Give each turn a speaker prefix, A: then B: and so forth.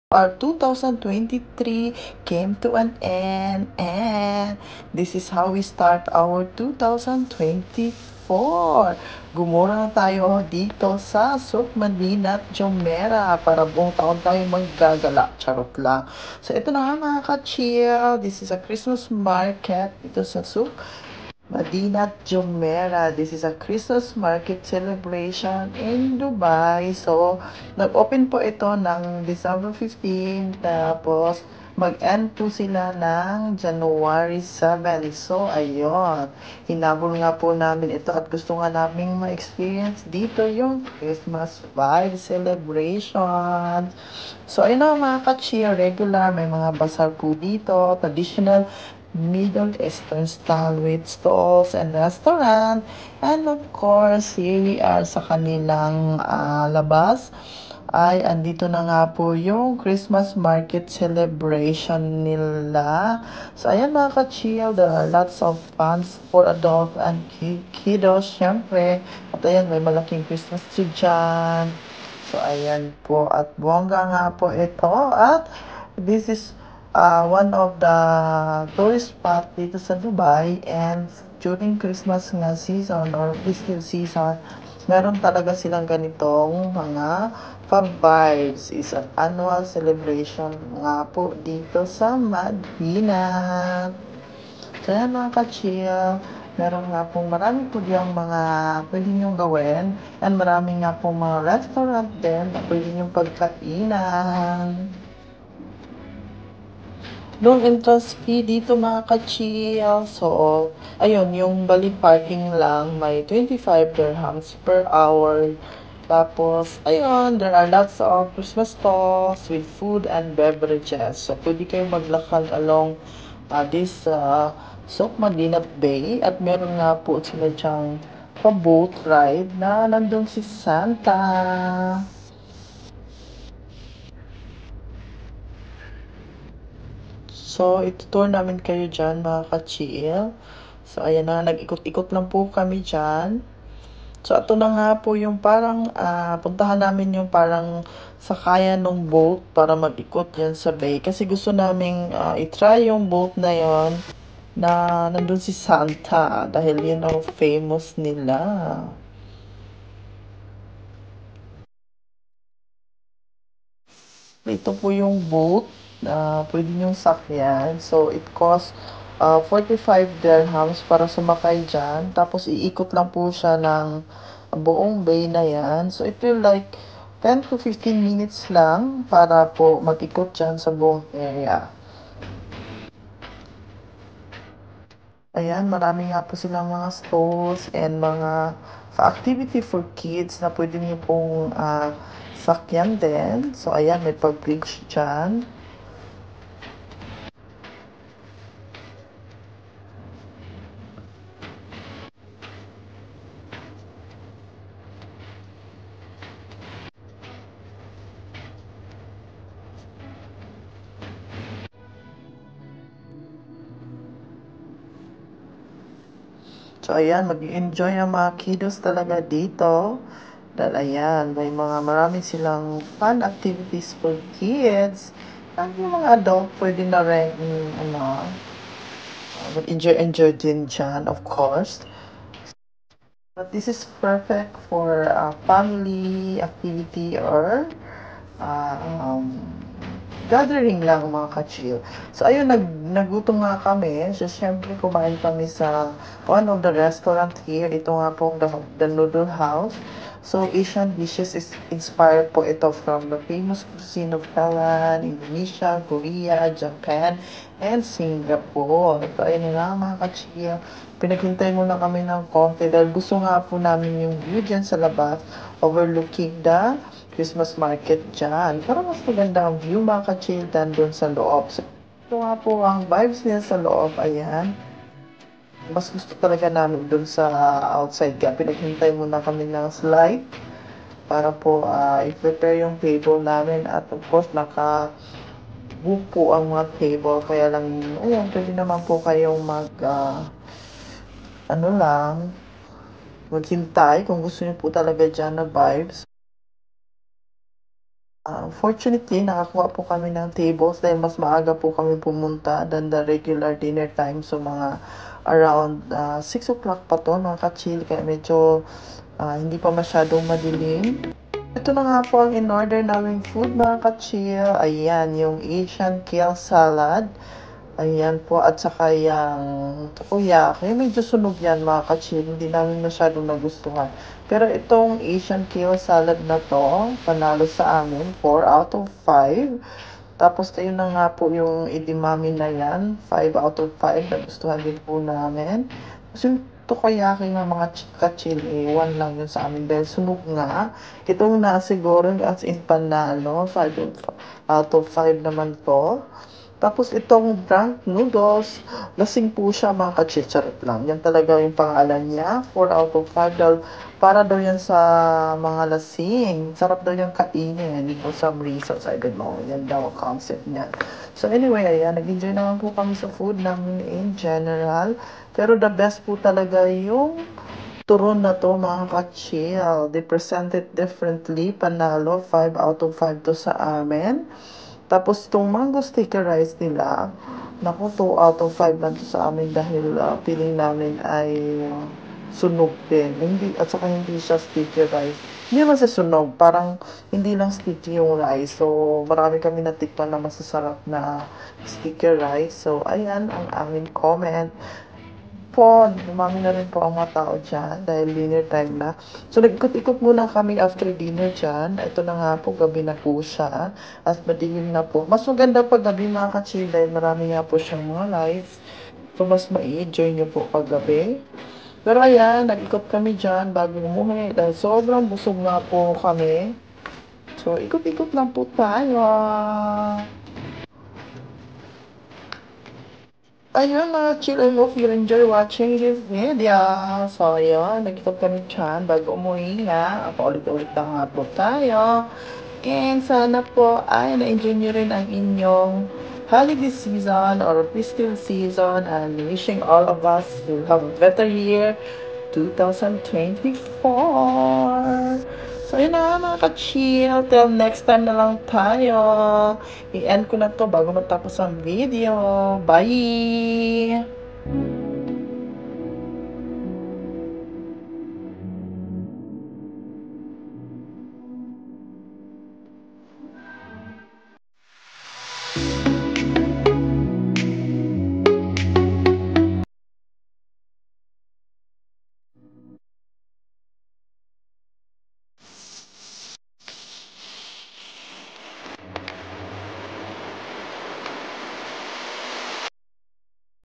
A: Our 2023 came to an end, and this is how we start our 2024. Gumura na tayo dito sa Sukmanina at Jumeirah para buong taon tayo maggagala. Charot lang. So ito na nga mga ka-chill. This is a Christmas market dito sa Madinat Jumeirah. This is a Christmas market celebration in Dubai. So, nag-open po ito ng December 15, tapos mag-end po sila ng January 7. So, ayun. Hinabol nga po namin ito at gusto nga naming ma-experience dito yung Christmas vibe celebration. So, ayun na mga ka-cheer, regular, may mga bazaar po dito, traditional Middle Eastern style with stalls and restaurant. And of course, here we are sa kanilang labas. Ay, andito na nga po yung Christmas market celebration nila. So, ayan mga ka-chill, there are lots of fans for adult and kiddos, syempre. At ayan, may malaking Christmas tree dyan. So, ayan po. At bongga nga po ito. At this is one of the tourist spot dito sa Dubai, and during Christmas nga season or festive season, meron talaga silang ganitong mga vibes. Is an annual celebration nga po dito sa Madinah. Kaya mga ka-chill, meron nga pong marami po diyang mga pwede niyong gawin, and marami nga pong mga restaurant din na pwede niyong pagkainan. Loan entrance fee dito mga ka-chill. So, ayun, yung bali parking lang, may 25 dirhams per hour. Tapos, ayun, there are lots of Christmas stalls with food and beverages. So, pwede kayong maglakad along this Souq Madinat Bay. At meron nga po sila dyang pa-boat ride na nandun si Santa. So, itutour namin kayo dyan, mga ka-chill. So, ayan na, nag-ikot-ikot lang po kami dyan. So, ito na nga po yung parang, puntahan namin yung parang sakayan ng boat para mag-ikot yan sa bay. Kasi gusto namin i-try yung boat na yon na nandun si Santa dahil yun ang famous nila. Ito po yung boat na pwede niyong sakyan. So, it costs 45 dirhams para sumakay dyan. Tapos, iikot lang po siya ng buong bay na yan. So, it will like 10 to 15 minutes lang para po mag-ikot dyan sa buong area. Ayan, marami nga po silang mga stalls and mga activity for kids na pwede niyo pong sakyan din. So, ayan, may pag-bridge dyan. So, ayan, mag-enjoy ang mga kiddos talaga dito. Dahil, ayan, may mga marami silang fun activities for kids. At yung mga adult, pwede na rin, mag-enjoy din dyan, of course. But this is perfect for family activity or um, gathering lang mga ka-chill. So ayun, nagutom nga kami. So syempre kumain kami sa one of the restaurant here. Ito nga po the Noodle House. So Asian dishes is inspired po ito from the famous cuisine of Thailand, Indonesia, Korea, Japan, and Singapore. So ayun nga mga ka-chill. Pinaghintay muna kami ng konti dahil gusto nga po namin yung view dyan sa labas overlooking the Christmas market dyan. Para mas maganda ang view mga ka-chill doon sa loob. So, ito nga po ang vibes niya sa loob. Ayan. Mas gusto talaga namin doon sa outside. Kaya pinaghintay muna kami ng slide para po i-prepare yung table namin. At of course, naka-book po ang mga table. Kaya lang, ayun, pwede naman po kayong ano lang, maghintay kung gusto niyo po talaga dyan na vibes. Fortunately, nakakuha po kami ng tables dahil mas maaga po kami pumunta than the regular dinner time. So, mga around 6 o'clock pa to, mga ka-chill. Kaya medyo hindi pa masyadong madilim. Ito na nga po ang in-order naming food, mga ka-chill. Ayan, yung Asian kale salad. Ayan po, at saka yung takoyaki. Medyo sunog yan, mga ka-chill. Hindi namin masyadong nagustuhan. Pero itong Asian kale salad na to, panalo sa amin, 4 out of 5. Tapos ayun na nga po yung edamame na yan, 5 out of 5. Nagustuhan din po namin. Kasi yung takoyaki ng mga ka-chill, 1 lang yun sa amin. Dahil sunog nga. Itong nasi goreng as in panalo, 5 out of 5 naman po. Tapos itong drunk noodles, lasing po siya, mga ka-chicharot lang. Yan talaga yung pangalan niya, 4 out of 5. Dahil para daw yan sa mga lasing. Sarap daw yung kainin. For some reasons, I don't know. Yan daw ang concept niya. So anyway, ayan, nag-enjoy naman po kami sa food namin in general. Pero the best po talaga yung turon na to, mga ka-chill. They present it differently. Panalo, 5 out of 5 to sa amin. Tapos itong mango sticky rice nila, naku, 2 out of 5 lang to sa amin dahil feeling namin ay sunog din. Hindi, at saka hindi siya sticky rice. Hindi naman siya sunog, parang hindi lang sticky yung rice. So, marami kami natikman na masasarap na sticky rice. So, ayan ang aming comment po, dumami na rin po ang mga tao dyan dahil dinner time na. So, nag-ikot-ikot muna kami after dinner dyan. Ito na nga po, gabi na po siya. At madilim na po. Mas maganda pag gabi, mga ka-chill, dahil marami nga po siyang mga lights. So, mas ma-enjoy nyo po pag gabi. Pero ayan, nag-ikot kami dyan bago umuwi dahil sobrang busog nga po kami. So, ikot-ikot lang po tayo. Ayun, mga chill, I hope you enjoy watching this video. So, ayun, nag-ikot kami dyan bago umuwi nga. Paulit-ulit na nga po tayo. And sana po ay na-enjoy nyo rin ang inyong holiday season or festive season. And wishing all of us to have a better year 2024. So, yun na mga ka-chill. Till next time na lang tayo. I-end ko na to bago matapos ang video. Bye!